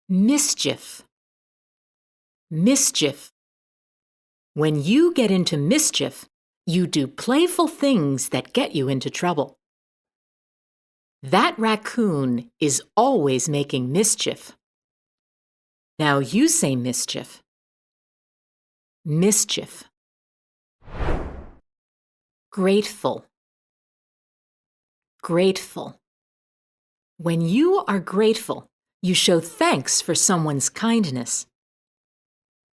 Mischief. Mischief. When you get into mischief, you do playful things that get you into trouble. That raccoon is always making mischief. Now you say mischief. Mischief. Grateful. Grateful. When you are grateful, you show thanks for someone's kindness.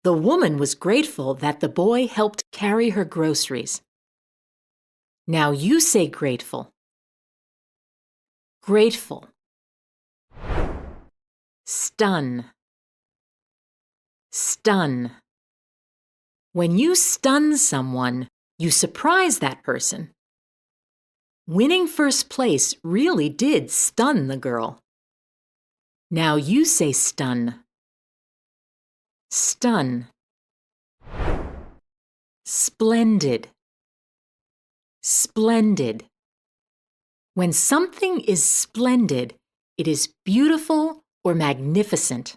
The woman was grateful that the boy helped carry her groceries. Now you say grateful. Grateful. Stun. Stun. When you stun someone, you surprise that person. Winning first place really did stun the girl. Now you say stun. Stun. Splendid. Splendid. When something is splendid, it is beautiful or magnificent.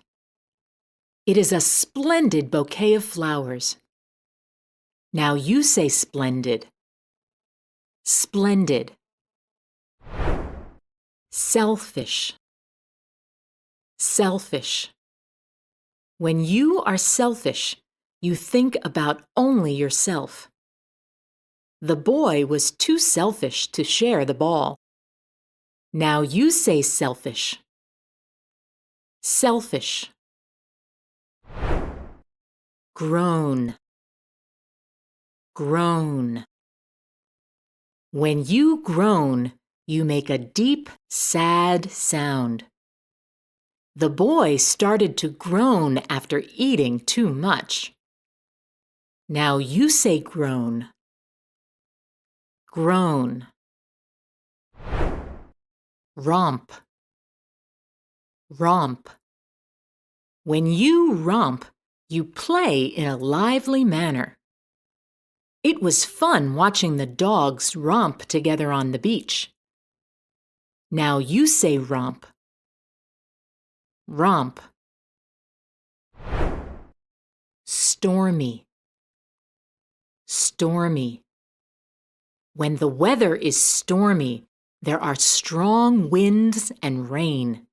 It is a splendid bouquet of flowers. Now you say splendid. Splendid. Selfish. Selfish. When you are selfish, you think about only yourself. The boy was too selfish to share the ball. Now you say selfish. Selfish. Groan. Groan. When you groan, you make a deep, sad sound. The boy started to groan after eating too much. Now you say groan. Groan. Romp. Romp. When you romp, you play in a lively manner. It was fun watching the dogs romp together on the beach. Now you say romp. Romp. Stormy. Stormy. When the weather is stormy, there are strong winds and rain.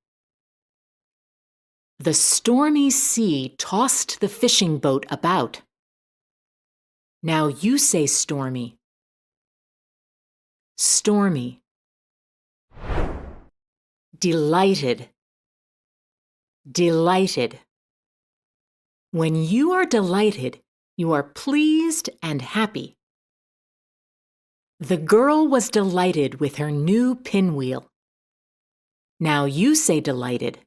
The stormy sea tossed the fishing boat about. Now you say stormy. Stormy. Delighted. Delighted. When you are delighted, you are pleased and happy. The girl was delighted with her new pinwheel. Now you say delighted.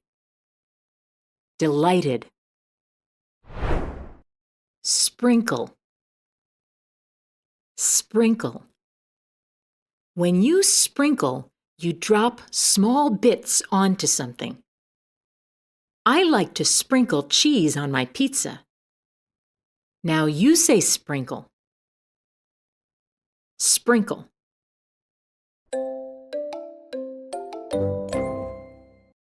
Delighted. Sprinkle. Sprinkle. When you sprinkle, you drop small bits onto something. I like to sprinkle cheese on my pizza. Now you say sprinkle. Sprinkle.